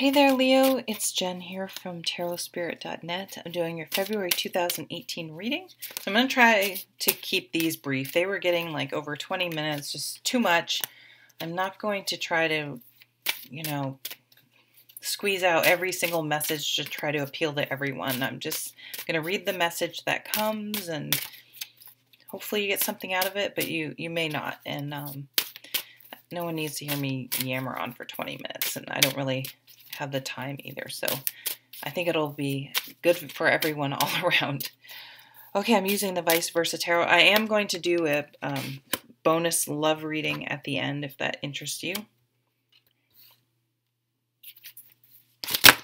Hey there, Leo. It's Jen here from tarotspirit.net. I'm doing your February 2018 reading. So I'm going to try to keep these brief. They were getting like over 20 minutes, just too much. I'm not going to try to, squeeze out every single message to try to appeal to everyone. I'm just going to read the message that comes and hopefully you get something out of it, but you may not. And no one needs to hear me yammer on for 20 minutes, and I don't really have the time either, so I think it'll be good for everyone all around. Okay, I'm using the Vicevesra tarot. I am going to do a bonus love reading at the end if that interests you.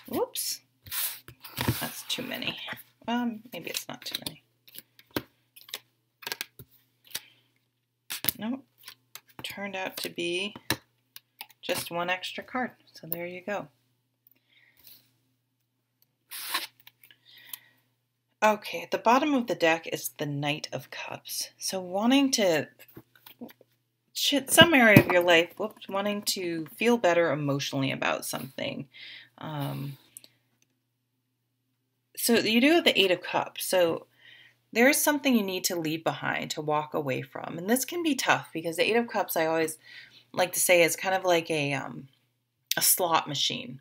Whoops, that's too many. Maybe it's not too many. Nope, turned out to be just one extra card, so there you go. Okay, at the bottom of the deck is the Knight of Cups. So wanting to, some area of your life, wanting to feel better emotionally about something. So you do have the Eight of Cups. So there is something you need to leave behind, to walk away from. And this can be tough because the Eight of Cups, I always like to say, is kind of like a slot machine.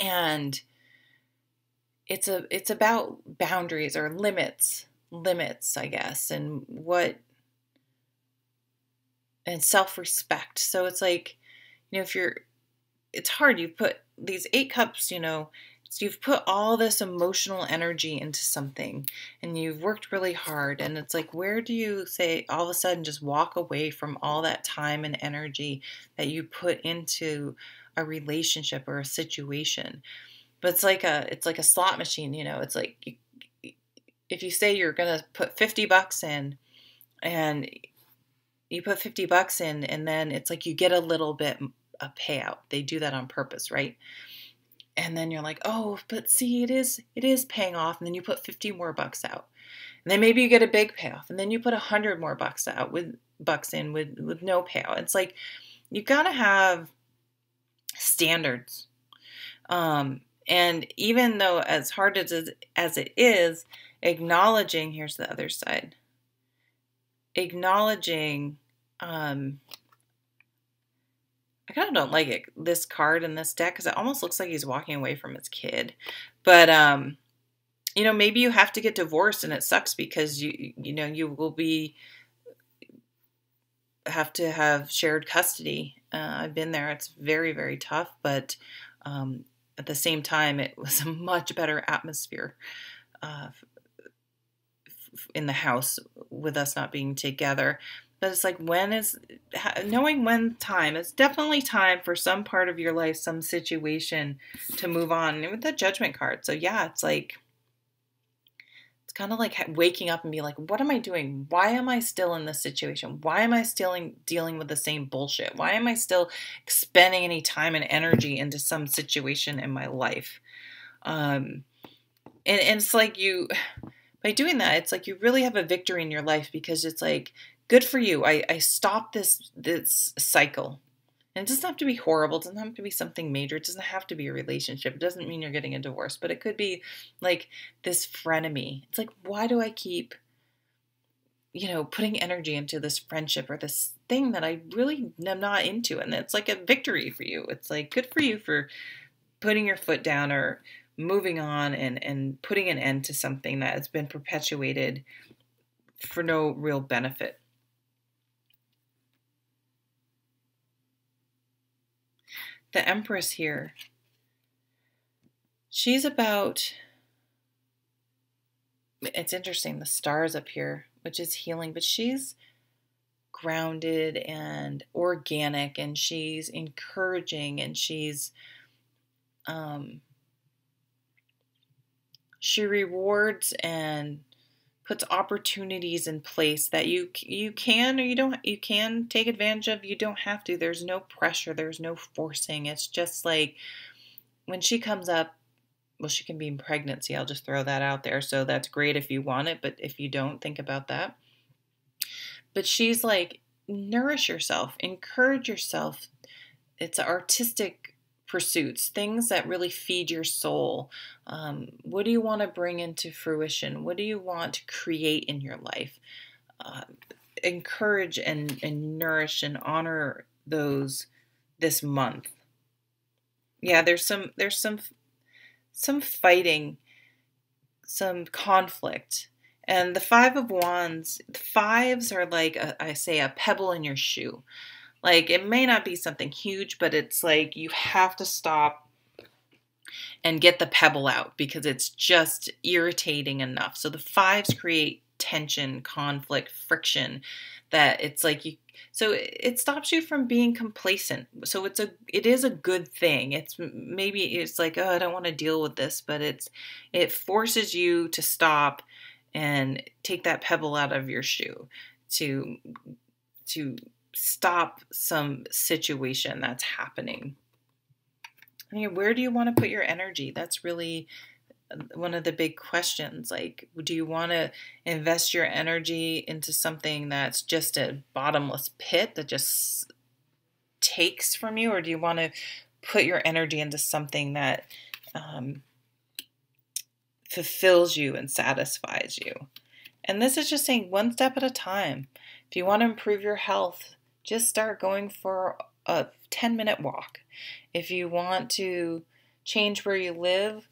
And it's about boundaries or limits, I guess, and self-respect. So it's like, it's hard. You put these 8 cups, so you've put all this emotional energy into something and you've worked really hard. And it's like, where do you say all of a sudden just walk away from all that time and energy that you put into a relationship or a situation? But it's like a slot machine, It's like if you say you're gonna put $50 in, and you put $50 in, and then it's like you get a little bit a payout. They do that on purpose, right? And then you're like, oh, but see, it is paying off. And then you put 50 more bucks out, and then maybe you get a big payoff, and then you put 100 more bucks out with no payout. It's like you gotta have standards. And even though as hard as it is, acknowledging, here's the other side, acknowledging, I kind of don't like it, this card in this deck, because it almost looks like he's walking away from his kid. But, maybe you have to get divorced and it sucks because you will have to have shared custody. I've been there. It's very, very tough, but, at the same time, it was a much better atmosphere in the house with us not being together. But it's like, knowing when time, it's definitely time for some part of your life, some situation to move on. And with the Judgment card. So yeah, it's kind of like waking up and be like, what am I doing? Why am I still in this situation? Why am I still dealing with the same bullshit? Why am I still spending any time and energy into some situation in my life? And it's like by doing that, it's like you really have a victory in your life, because it's like, good for you. I stopped this cycle. And it doesn't have to be horrible. It doesn't have to be something major. It doesn't have to be a relationship. It doesn't mean you're getting a divorce, but it could be like this frenemy. It's like, why do I keep, putting energy into this friendship or this thing that I really am not into? And it's like a victory for you. It's like, good for you for putting your foot down or moving on and putting an end to something that has been perpetuated for no real benefit. The Empress here, she's about, it's interesting, the stars up here, which is healing, but she's grounded and organic, and she's encouraging, and she's, she rewards and puts opportunities in place that you can, or you can take advantage of. You don't have to. There's no pressure. There's no forcing. It's just like when she comes up, well, she can be in pregnancy. I'll just throw that out there. So that's great if you want it, but if you don't, think about that. But she's like, nourish yourself, encourage yourself. It's an artistic pursuits, things that really feed your soul. What do you want to bring into fruition? What do you want to create in your life? Encourage and nourish and honor those this month. Yeah, there's some fighting, some conflict. And the Five of Wands, the fives are like, I say, a pebble in your shoe. Like, it may not be something huge, but it's like you have to stop and get the pebble out because it's just irritating enough. So the fives create tension, conflict, friction, that it's like so it stops you from being complacent. So it is a good thing. It's like, oh, I don't want to deal with this, but it forces you to stop and take that pebble out of your shoe to stop some situation that's happening. I mean, where do you want to put your energy? That's really one of the big questions. Like, do you want to invest your energy into something that's just a bottomless pit that just takes from you? Or do you want to put your energy into something that fulfills you and satisfies you? And this is just saying one step at a time. If you want to improve your health, just start going for a 10-minute walk. If you want to change where you live,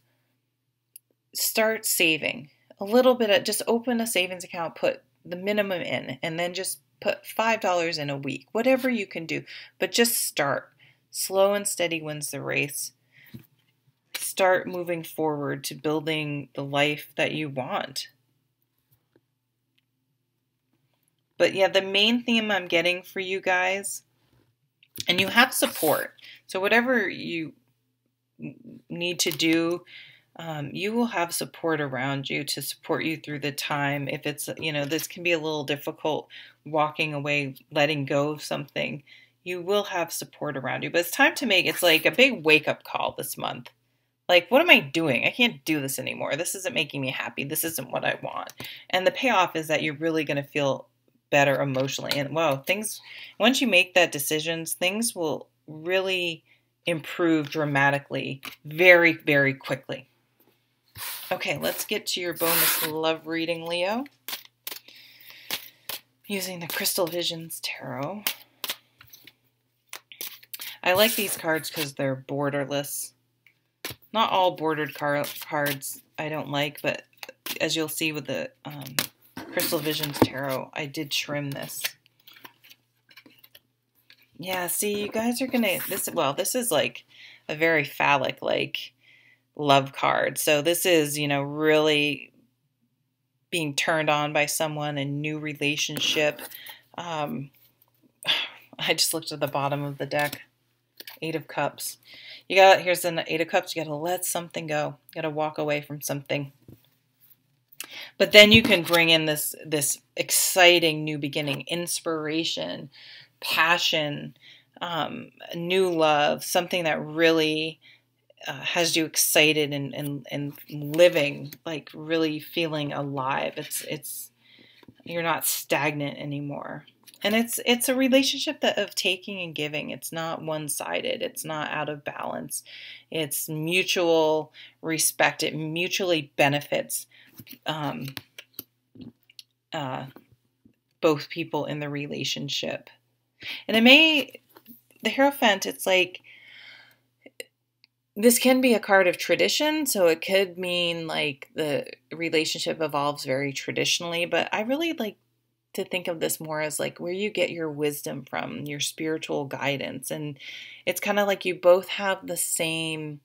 start saving a little bit. Just open a savings account, put the minimum in, and then just put $5 in a week, whatever you can do. But just start. Slow and steady wins the race. Start moving forward to building the life that you want. But yeah, the main theme I'm getting for you guys, and you have support. So whatever you need to do, you will have support around you to support you through the time. If it's, this can be a little difficult, walking away, letting go of something, you will have support around you. But it's time to it's like a big wake-up call this month. Like, what am I doing? I can't do this anymore. This isn't making me happy. This isn't what I want. And the payoff is that you're really going to feel better emotionally. And once you make that decisions, things will really improve dramatically, very, very quickly. Okay, let's get to your bonus love reading, Leo. Using the Crystal Visions Tarot. I like these cards because they're borderless. Not all bordered cards I don't like, but as you'll see with the Crystal Visions Tarot, I did trim this. Yeah, see, you guys are gonna, this is like a very phallic, like, love card. So this is, really being turned on by someone, a new relationship. I just looked at the bottom of the deck. 8 of Cups. Here's an 8 of Cups. You got to let something go. You got to walk away from something. But then you can bring in this exciting new beginning, inspiration, passion, new love, something that really has you excited and living, like really feeling alive. You're not stagnant anymore. And it's a relationship of taking and giving. It's not one-sided. It's not out of balance. It's mutual respect. It mutually benefits both people in the relationship. And the Hierophant, it's like, this can be a card of tradition, so it could mean like the relationship evolves very traditionally, but I really like to think of this more as like where you get your wisdom from, your spiritual guidance. And it's kind of like you both have the same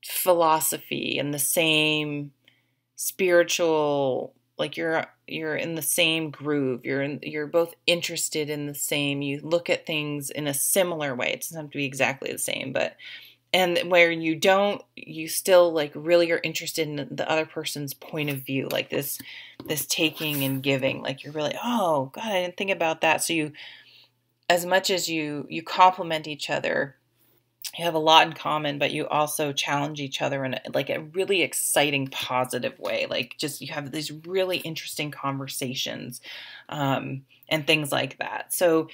philosophy and the same spiritual, like you're in the same groove. You're both interested in the same. You look at things in a similar way. It doesn't have to be exactly the same, and where you still like really are interested in the other person's point of view, like this taking and giving. Like you're really, oh God, I didn't think about that. So you, as much as you complement each other, you have a lot in common, but you also challenge each other in a really exciting, positive way. Like just, you have these really interesting conversations, and things like that. So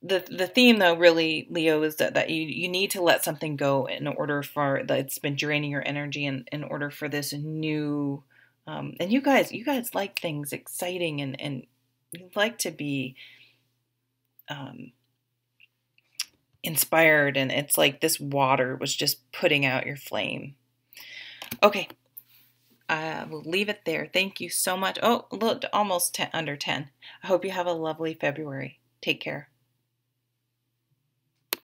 the theme though, really, Leo, is that you need to let something go in order for that it's been draining your energy, in order for this new, and you guys like things exciting, and you like to be um, inspired, and it's like this water was just putting out your flame. Okay, I will leave it there. Thank you so much. Oh, look, almost 10, under 10. I hope you have a lovely February. Take care.